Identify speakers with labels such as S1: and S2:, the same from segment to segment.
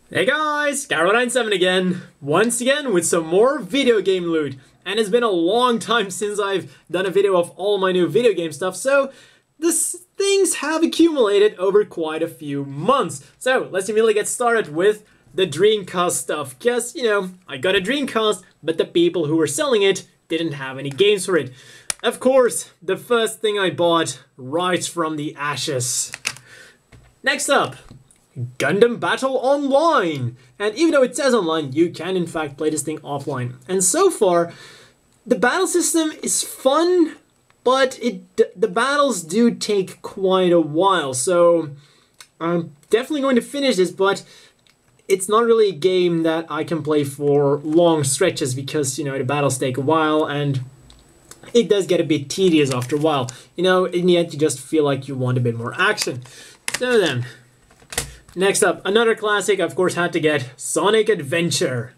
S1: Hey guys, Garo97 again, once again with some more video game loot. And it's been a long time since I've done a video of all my new video game stuff, so things have accumulated over quite a few months. So let's immediately get started with the Dreamcast stuff, because, you know, I got a Dreamcast, but the people who were selling it didn't have any games for it. Of course, the first thing I bought, right from the ashes. Next up, Gundam Battle Online! And even though it says online, you can in fact play this thing offline. And so far, the battle system is fun, but the battles do take quite a while. So I'm definitely going to finish this, but it's not really a game that I can play for long stretches because, you know, the battles take a while and it does get a bit tedious after a while. You know, in the end, you just feel like you want a bit more action. So then, next up, another classic, of course, had to get Sonic Adventure.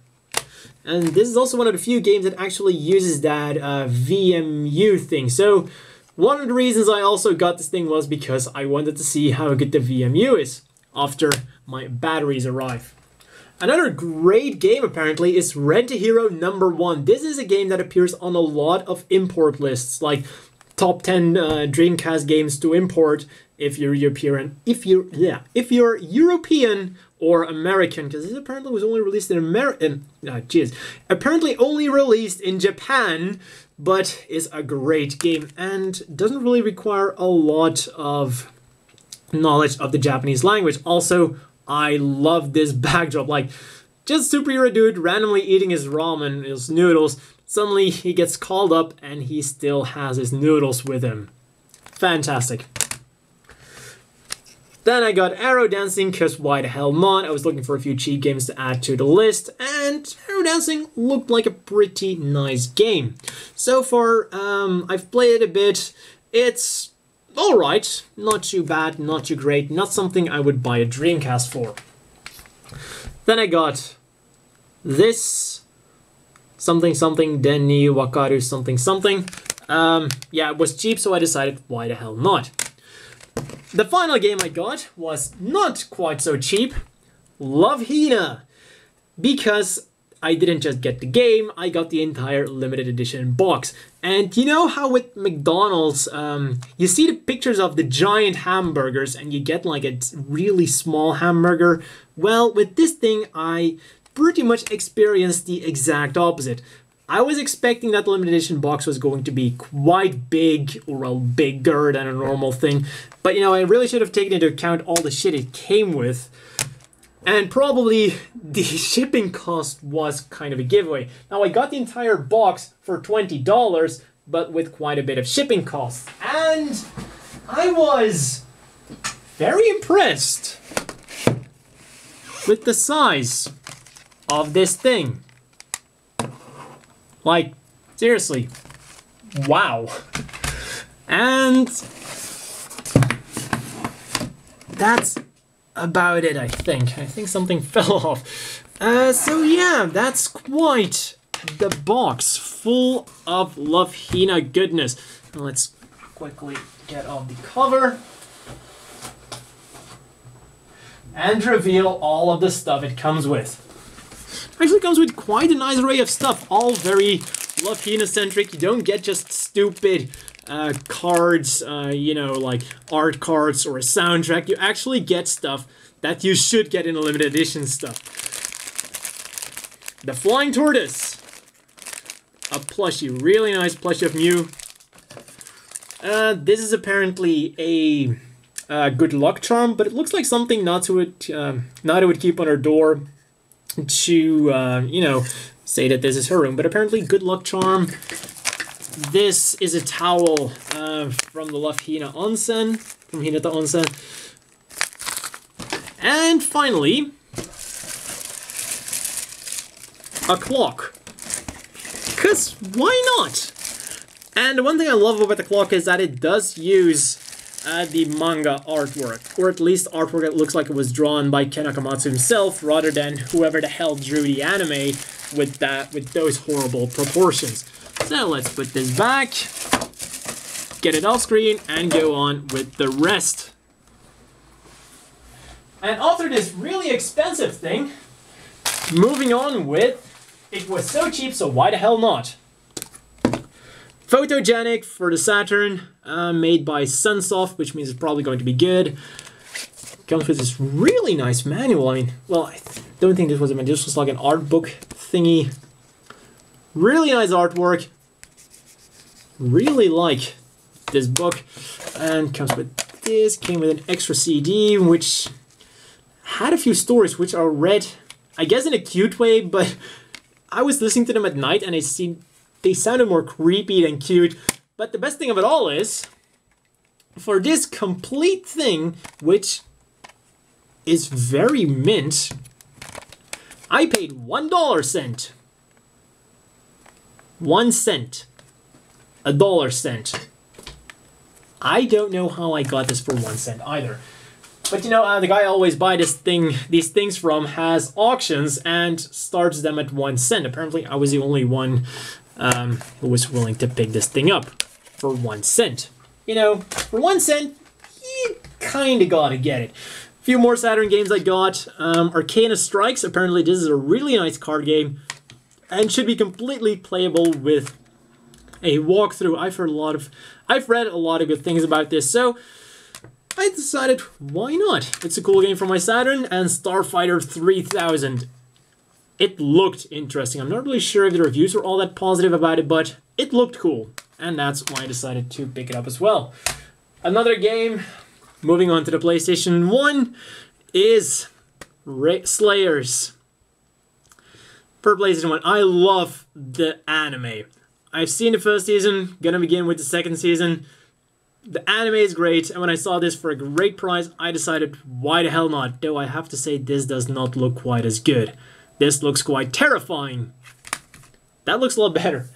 S1: And this is also one of the few games that actually uses that VMU thing. So one of the reasons I also got this thing was because I wanted to see how good the VMU is after my batteries arrive. Another great game apparently is Rent a Hero #1. This is a game that appears on a lot of import lists, like top 10 Dreamcast games to import if you're European, if you're European or American, because this apparently was only released in apparently only released in Japan, but is a great game and doesn't really require a lot of knowledge of the Japanese language. Also, I love this backdrop, like just superhero dude randomly eating his ramen, his noodles. Suddenly he gets called up and he still has his noodles with him. Fantastic. Then I got Arrow Dancing, because why the hell not? I was looking for a few cheap games to add to the list, and Arrow Dancing looked like a pretty nice game. So far, I've played it a bit. It's alright, not too bad, not too great, not something I would buy a Dreamcast for. Then I got this something dendy wakaru something. Yeah, it was cheap, so I decided why the hell not. The final game I got was not quite so cheap, Love Hina, because I didn't just get the game, I got the entire limited edition box. And you know how with McDonald's, you see the pictures of the giant hamburgers and you get like a really small hamburger? Well, with this thing, I pretty much experienced the exact opposite. I was expecting that the limited edition box was going to be quite big, or well, bigger than a normal thing. But you know, I really should have taken into account all the shit it came with. And probably the shipping cost was kind of a giveaway. Now I got the entire box for $20, but with quite a bit of shipping costs. And I was very impressed with the size of this thing. Like, seriously, wow. And that's about it, I think. I think something fell off. So yeah, that's quite the box full of Love Hina goodness. Now let's quickly get off the cover and reveal all of the stuff it comes with. Actually comes with quite a nice array of stuff, all very Love Hina centric. You don't get just stupid cards, you know, like art cards or a soundtrack. You actually get stuff that you should get in a limited edition stuff. The Flying Tortoise, a plushie, really nice plushie of Mew. This is apparently a good luck charm, but it looks like something Natsu would keep on her door to, you know, say that this is her room, but apparently good luck charm. This is a towel from the Love Hina Onsen, from Hinata Onsen. And finally, a clock. Because why not? And the one thing I love about the clock is that it does use the manga artwork, or at least artwork that looks like it was drawn by Ken Akamatsu himself, rather than whoever the hell drew the anime with those horrible proportions. So let's put this back, get it off screen, and go on with the rest. And after this really expensive thing, moving on with, it was so cheap, so why the hell not? Photogenic for the Saturn, made by Sunsoft, which means it's probably going to be good. Comes with this really nice manual. I mean, well, I don't think this was a manual. This was like an art book thingy. Really nice artwork. Really like this book. And comes with this. Came with an extra CD, which had a few stories which are read, I guess in a cute way, but I was listening to them at night and they sounded more creepy than cute. But the best thing of it all is, for this complete thing, which is very mint, I paid $1 1 cent. $1. I don't know how I got this for 1 cent either. But you know, the guy I always buy these things from has auctions and starts them at 1 cent. Apparently, I was the only one who was willing to pick this thing up for 1 cent. You know, for 1 cent, you kinda gotta get it. A few more Saturn games I got. Arcana Strikes. Apparently, this is a really nice card game and should be completely playable with a walkthrough. I've read a lot of good things about this, so I decided, why not? It's a cool game for my Saturn. And Starfighter 3000. It looked interesting. I'm not really sure if the reviews were all that positive about it, but it looked cool. And that's why I decided to pick it up as well. Another game, moving on to the PlayStation 1, is Slayers. For PlayStation 1, I love the anime. I've seen the first season, gonna begin with the second season. The anime is great, and when I saw this for a great price, I decided, why the hell not? Though I have to say, this does not look quite as good. This looks quite terrifying. That looks a lot better.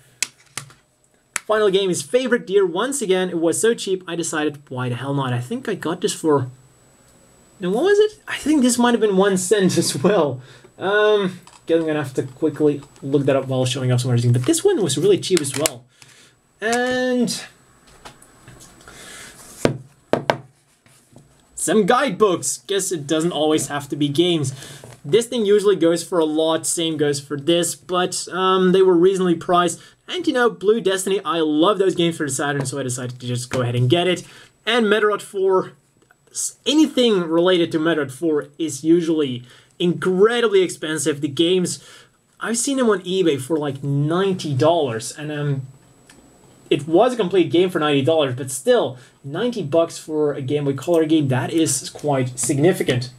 S1: Final game is Favorite Deer. Once again, it was so cheap, I decided, why the hell not? I think I got this for... And what was it? I think this might have been 1 cent as well. Guess I'm gonna have to quickly look that up while showing off some other things. But this one was really cheap as well. And... some guidebooks. Guess it doesn't always have to be games. This thing usually goes for a lot. Same goes for this, but they were reasonably priced. And you know, Blue Destiny, I love those games for the Saturn, so I decided to just go ahead and get it. And Medarot 4, anything related to Medarot 4 is usually incredibly expensive. The games, I've seen them on eBay for like $90, and it was a complete game for $90, but still, $90 for a Game Boy Color game, that is quite significant.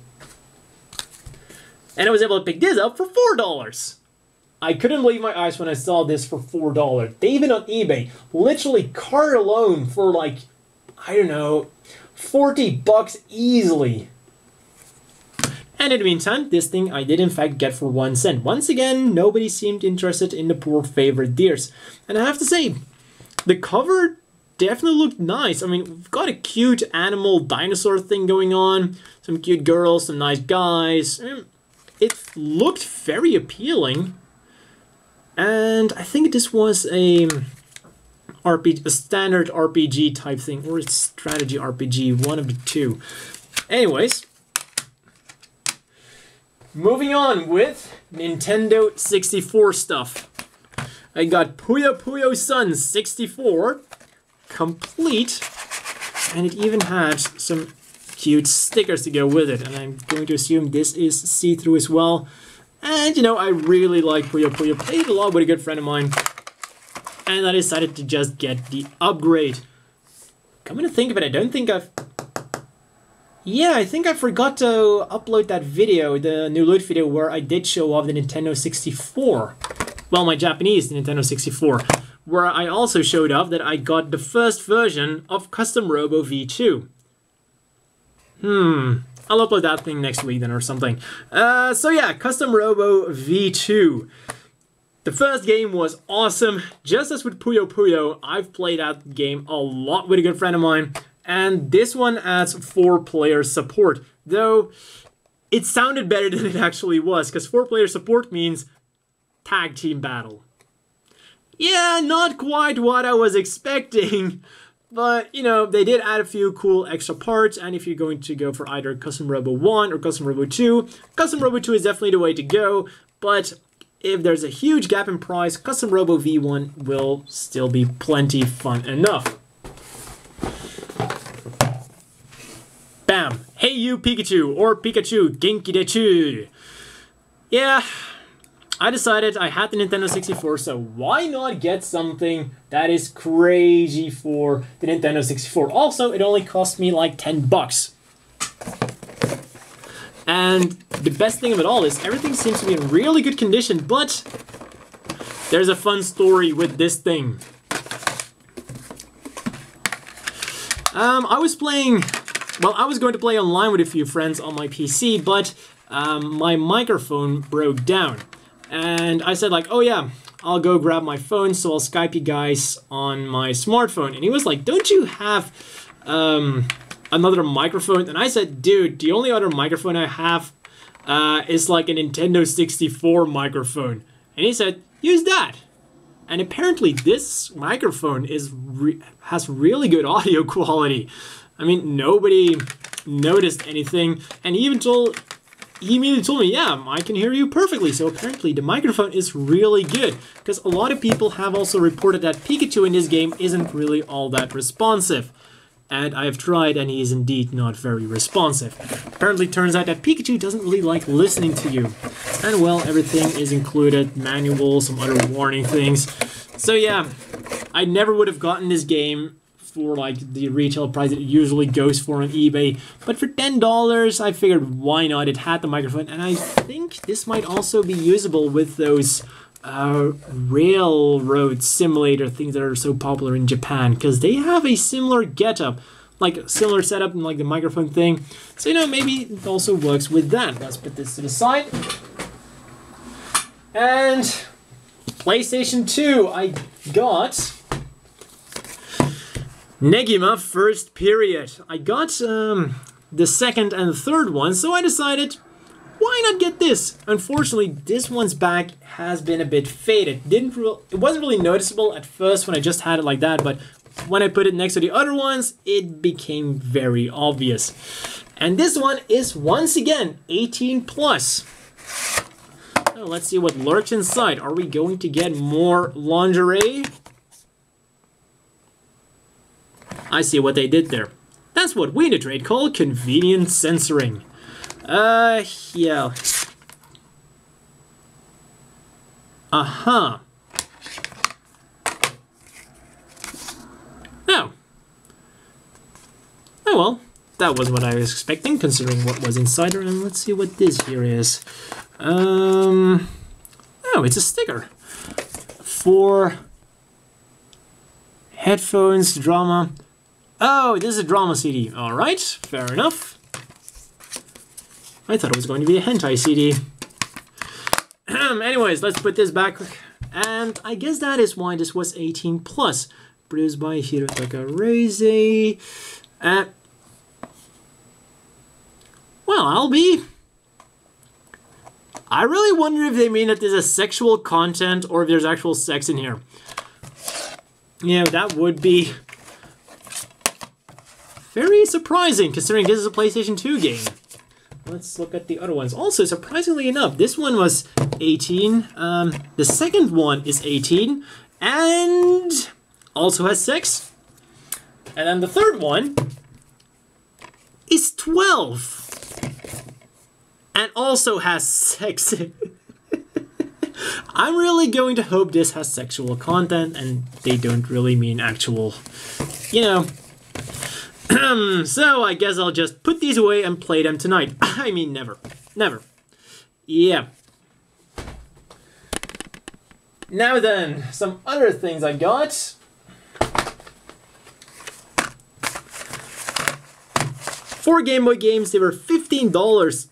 S1: And I was able to pick this up for $4. I couldn't believe my eyes when I saw this for $4. They even on eBay, literally card alone for like, I don't know, $40 easily. And in the meantime, this thing I did in fact get for 1 cent. Once again, nobody seemed interested in the poor Favorite Deers. And I have to say, the cover definitely looked nice. I mean, we've got a cute animal dinosaur thing going on. Some cute girls, some nice guys. It looked very appealing. And I think this was a standard RPG type thing. Or a strategy RPG, one of the two. Anyways. Moving on with Nintendo 64 stuff. I got Puyo² Sun 64 complete, and it even had some cute stickers to go with it, and I'm going to assume this is see-through as well. And you know, I really like Puyo². Played a lot with a good friend of mine, and I decided to just get the upgrade. Come to think of it, I don't think I've... Yeah, I think I forgot to upload that video, the new loot video, where I did show off the Nintendo 64. Well, my Japanese Nintendo 64, where I also showed off that I got the first version of Custom Robo V2. I'll upload that thing next week then or something. So yeah, Custom Robo V2. The first game was awesome. Just as with Puyo², I've played that game a lot with a good friend of mine. And this one adds 4-player support, though it sounded better than it actually was, because 4-player support means tag team battle. Yeah, not quite what I was expecting. But, you know, they did add a few cool extra parts, and if you're going to go for either Custom Robo 1 or Custom Robo 2, Custom Robo 2 is definitely the way to go, but if there's a huge gap in price, Custom Robo V1 will still be plenty fun enough. Bam! Hey you Pikachu, or Pikachu, Genki dechu! Yeah, I decided I had the Nintendo 64, so why not get something that is crazy for the Nintendo 64? Also, it only cost me like 10 bucks. And the best thing of it all is everything seems to be in really good condition, but there's a fun story with this thing. I was going to play online with a few friends on my PC, but my microphone broke down. And I said like, oh yeah, I'll go grab my phone, so I'll Skype you guys on my smartphone. And he was like, don't you have another microphone? And I said, dude, the only other microphone I have is like a Nintendo 64 microphone. And he said, use that. And apparently this microphone has really good audio quality. I mean, nobody noticed anything. And he immediately told me, yeah, I can hear you perfectly. So apparently the microphone is really good, because a lot of people have also reported that Pikachu in this game isn't really all that responsive. And I have tried, and he is indeed not very responsive. Apparently it turns out that Pikachu doesn't really like listening to you. And well, everything is included, manual, some other warning things. So yeah, I never would have gotten this game for like the retail price it usually goes for on eBay, but for $10 I figured why not. It had the microphone, and I think this might also be usable with those railroad simulator things that are so popular in Japan, because they have a similar getup, like a similar setup and like the microphone thing. So you know, maybe it also works with that. Let's put this to the side. And PlayStation 2, I got Negima First Period. I got the second and third one, so I decided, why not get this? Unfortunately, this one's back has been a bit faded. It wasn't really noticeable at first when I just had it like that, but when I put it next to the other ones, it became very obvious. And this one is once again 18 plus. So let's see what lurks inside. Are we going to get more lingerie? I see what they did there. That's what we in the trade call convenient censoring. Yeah. Uh-huh. Oh. Oh well, that wasn't what I was expecting, considering what was inside her. And let's see what this here is. Oh, it's a sticker. For headphones, drama. Oh, this is a drama CD. Alright, fair enough. I thought it was going to be a hentai CD. Anyways, let's put this back. And I guess that is why this was 18 plus. Produced by Hirotaka Reise. Well, I really wonder if they mean that there's a sexual content or if there's actual sex in here. You know, that would be very surprising, considering this is a PlayStation 2 game. Let's look at the other ones. Also, surprisingly enough, this one was 18. The second one is 18 and also has sex. And then the third one is 12 and also has sex. I'm really going to hope this has sexual content and they don't really mean actual, you know. So I guess I'll just put these away and play them tonight. I mean, never. Never. Yeah. Now then, some other things I got. 4 Game Boy games, they were $15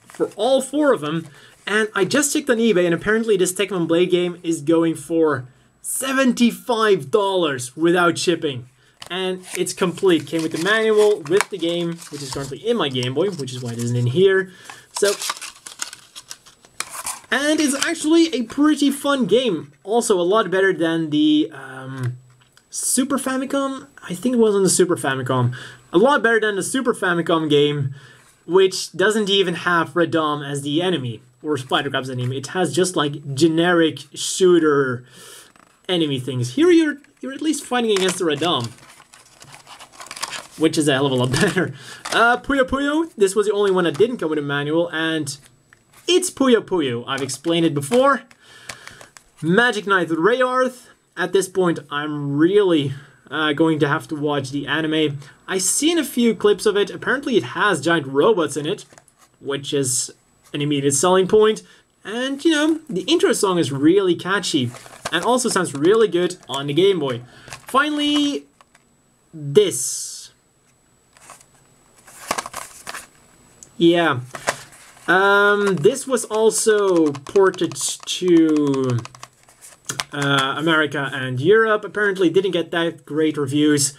S1: for all 4 of them. And I just checked on eBay, and apparently this Tekken Blade game is going for $75 without shipping. And it's complete. Came with the manual, with the game, which is currently in my Game Boy, which is why it isn't in here. So, And it's actually a pretty fun game. Also a lot better than the Super Famicom. I think it was on the Super Famicom. A lot better than the Super Famicom game, which doesn't even have Radom as the enemy, or Spider Crab's enemy. It has just like generic shooter enemy things. Here you're at least fighting against the Radom, which is a hell of a lot better. Puyo², this was the only one that didn't come with a manual, and it's Puyo². I've explained it before. Magic Knight with Rayarth. At this point, I'm really going to have to watch the anime. I've seen a few clips of it. Apparently it has giant robots in it, which is an immediate selling point. And, you know, the intro song is really catchy and also sounds really good on the Game Boy. Finally, this. Yeah. This was also ported to America and Europe. Apparently didn't get that great reviews,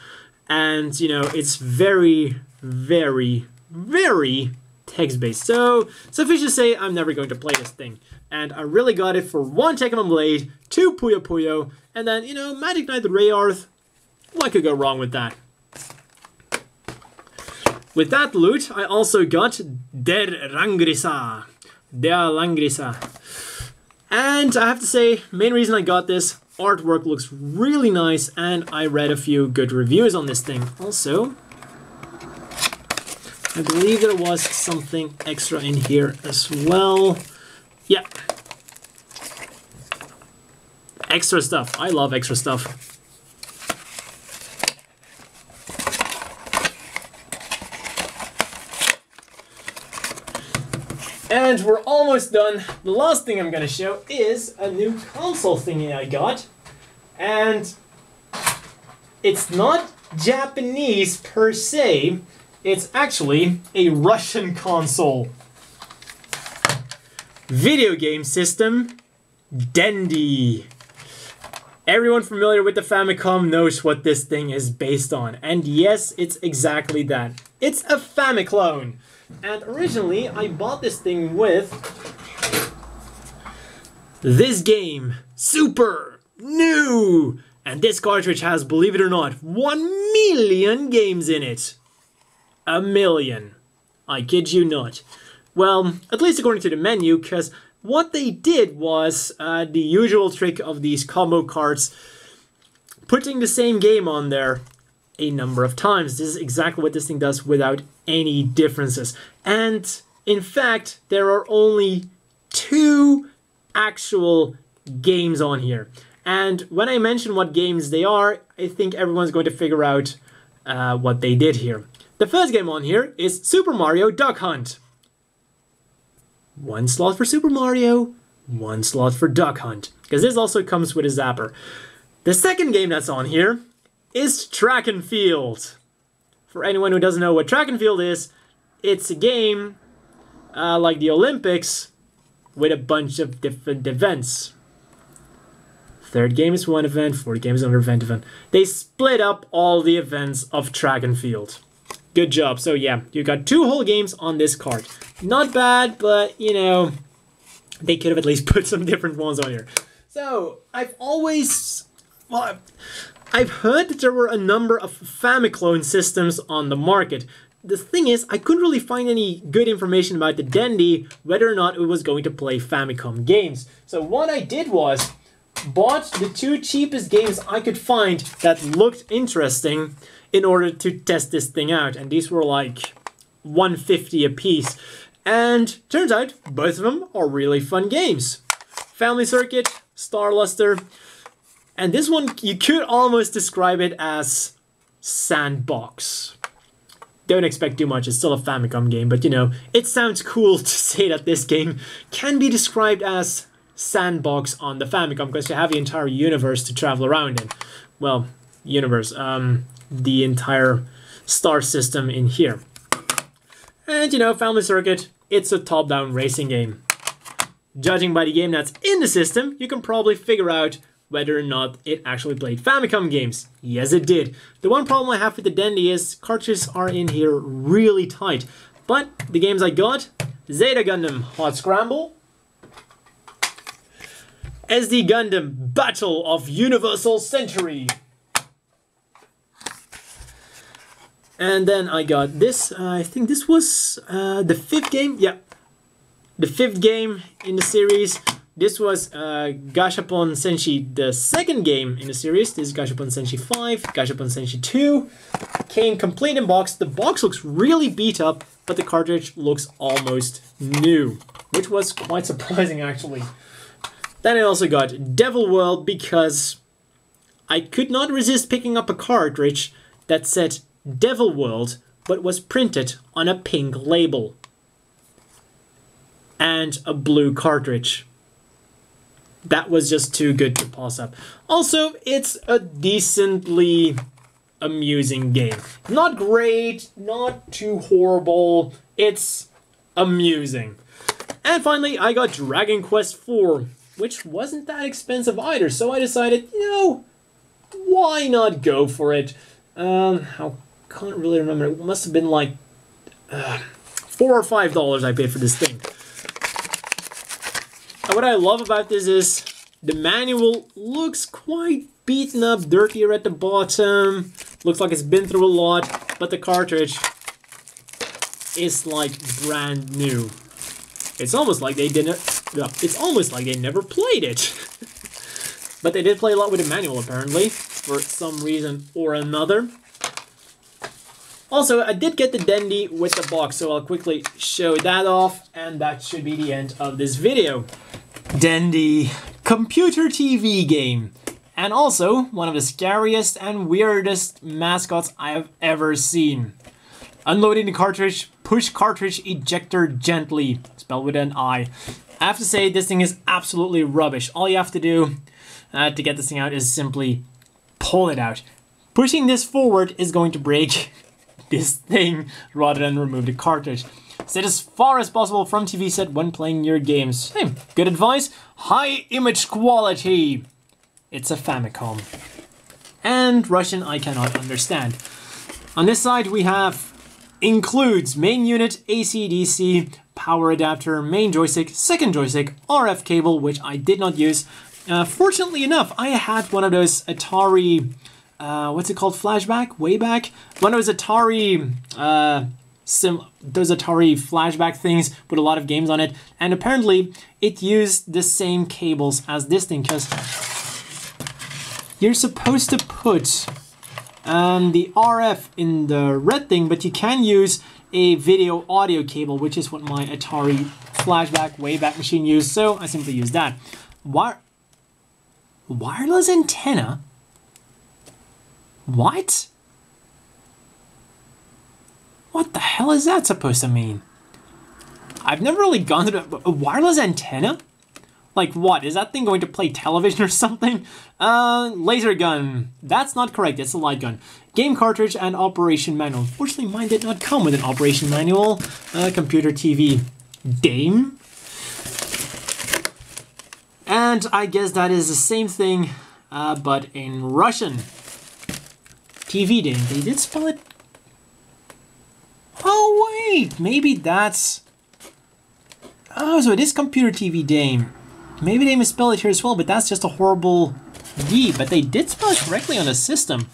S1: and you know, it's very, very, very text-based. So suffice to say, I'm never going to play this thing. And I really got it for 1 Tekkamon Blade, 2 Puyo², and then, you know, Magic Knight with Rayarth. What could go wrong with that? With that loot, I also got Der Langrisa. And I have to say, main reason I got this, artwork looks really nice, and I read a few good reviews on this thing. Also, I believe there was something extra in here as well. Yeah. Extra stuff. I love extra stuff. And we're almost done. The last thing I'm going to show is a new console thingy I got. And it's not Japanese per se. It's actually a Russian console. Video game system, Dendy. Everyone familiar with the Famicom knows what this thing is based on. And yes, it's exactly that. It's a Famiclone. And originally, I bought this thing with this game, Super New! And this cartridge has, believe it or not, 1 million games in it. 1 million. I kid you not. Well, at least according to the menu, because what they did was the usual trick of these combo cards, putting the same game on there a number of times. This is exactly what this thing does without any differences. And in fact, there are only 2 actual games on here. And when I mention what games they are, I think everyone's going to figure out what they did here. The first game on here is Super Mario Duck Hunt. 1 slot for Super Mario, 1 slot for Duck Hunt, because this also comes with a zapper. The second game that's on here is Track and Field. For anyone who doesn't know what Track and Field is, it's a game like the Olympics with a bunch of different events. Third game is one event, fourth game is another event. They split up all the events of Track and Field. Good job. So yeah, you got 2 whole games on this card. Not bad, but you know, they could have at least put some different ones on here. So I've always, well, I've heard that there were a number of Famiclone systems on the market. The thing is, I couldn't really find any good information about the Dendy, whether or not it was going to play Famicom games. So what I did was, bought the 2 cheapest games I could find that looked interesting in order to test this thing out. And these were like $150 a piece. And turns out, both of them are really fun games. Family Circuit, Star Luster. And this one, you could almost describe it as sandbox. Don't expect too much, it's still a Famicom game, but you know, it sounds cool to say that this game can be described as sandbox on the Famicom, because you have the entire universe to travel around in. Well, universe, the entire star system in here. And you know, Family Circuit, it's a top-down racing game. Judging by the game that's in the system, you can probably figure out whether or not it actually played Famicom games. Yes, it did. The one problem I have with the Dendy is cartridges are in here really tight. But the games I got, Zeta Gundam Hot Scramble, SD Gundam Battle of Universal Century. And then I got this, I think this was the 5th game, yeah. The 5th game in the series. This was Gashapon Senshi, the 2nd game in the series. This is Gashapon Senshi 5, Gashapon Senshi 2. Came complete in box. The box looks really beat up, but the cartridge looks almost new, which was quite surprising actually. Then I also got Devil World because I could not resist picking up a cartridge that said Devil World, but was printed on a pink label. And a blue cartridge. That was just too good to pass up. Also, it's a decently amusing game. Not great, not too horrible, it's amusing. And finally, I got Dragon Quest IV, which wasn't that expensive either, so I decided, you know, why not go for it? I can't really remember, it must have been like $4 or $5 I paid for this thing. And what I love about this is the manual looks quite beaten up, dirtier at the bottom. Looks like it's been through a lot, but the cartridge is like brand new. It's almost like they didn't. It's almost like they never played it. But they did play a lot with the manual apparently, for some reason or another. Also, I did get the dendy with the box, so I'll quickly show that off, and that should be the end of this video. Dendy, computer TV game, and also one of the scariest and weirdest mascots I have ever seen. Unloading the cartridge, push cartridge ejector gently, spelled with an I. I have to say, this thing is absolutely rubbish. All you have to do to get this thing out is simply pull it out. Pushing this forward is going to break this thing rather than remove the cartridge. Sit as far as possible from TV set when playing your games. Hey, good advice. High image quality. It's a Famicom. And Russian I cannot understand. On this side we have includes main unit, AC/DC, power adapter, main joystick, second joystick, RF cable, which I did not use. Fortunately enough, I had one of those Atari, what's it called, flashback, way back? One of those Atari, those Atari flashback things with a lot of games on it, and apparently it used the same cables as this thing, because you're supposed to put the RF in the red thing, but you can use a video audio cable, which is what my Atari flashback wayback machine used, so I simply used that. Wireless antenna? What? What the hell is that supposed to mean? I've never really gone to a wireless antenna? Like what? Is that thing going to play television or something? Laser gun. That's not correct, it's a light gun. Game cartridge and operation manual. Unfortunately, mine did not come with an operation manual. Computer TV Dame. And I guess that is the same thing, but in Russian. TV Dame. They did spell it. Oh wait, maybe that's. Oh, so it is Computer TV Dame. Maybe they misspelled it here as well, but that's just a horrible D. But they did spell it correctly on the system.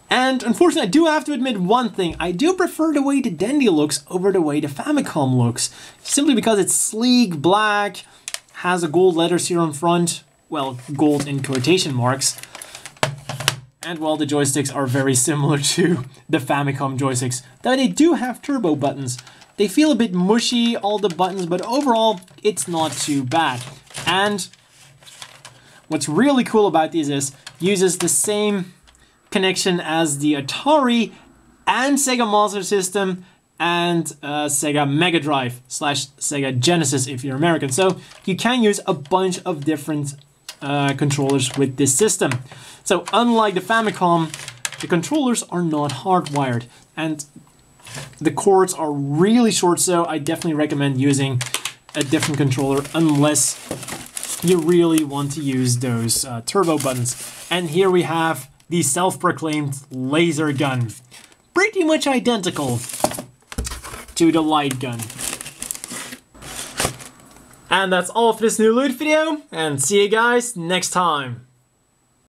S1: And unfortunately, I do have to admit one thing. I do prefer the way the Dendy looks over the way the Famicom looks. Simply because it's sleek, black, has a gold letters here on front. Well, gold in quotation marks. And well, the joysticks are very similar to the Famicom joysticks. Though they do have turbo buttons. They feel a bit mushy, all the buttons, but overall, it's not too bad. And what's really cool about these is, uses the same connection as the Atari and Sega Master System and Sega Mega Drive / Sega Genesis if you're American. So you can use a bunch of different controllers with this system. So unlike the Famicom, the controllers are not hardwired, and the cords are really short, so I definitely recommend using a different controller unless you really want to use those turbo buttons. And here we have the self-proclaimed laser gun. Pretty much identical to the light gun. And that's all for this new loot video, and see you guys next time.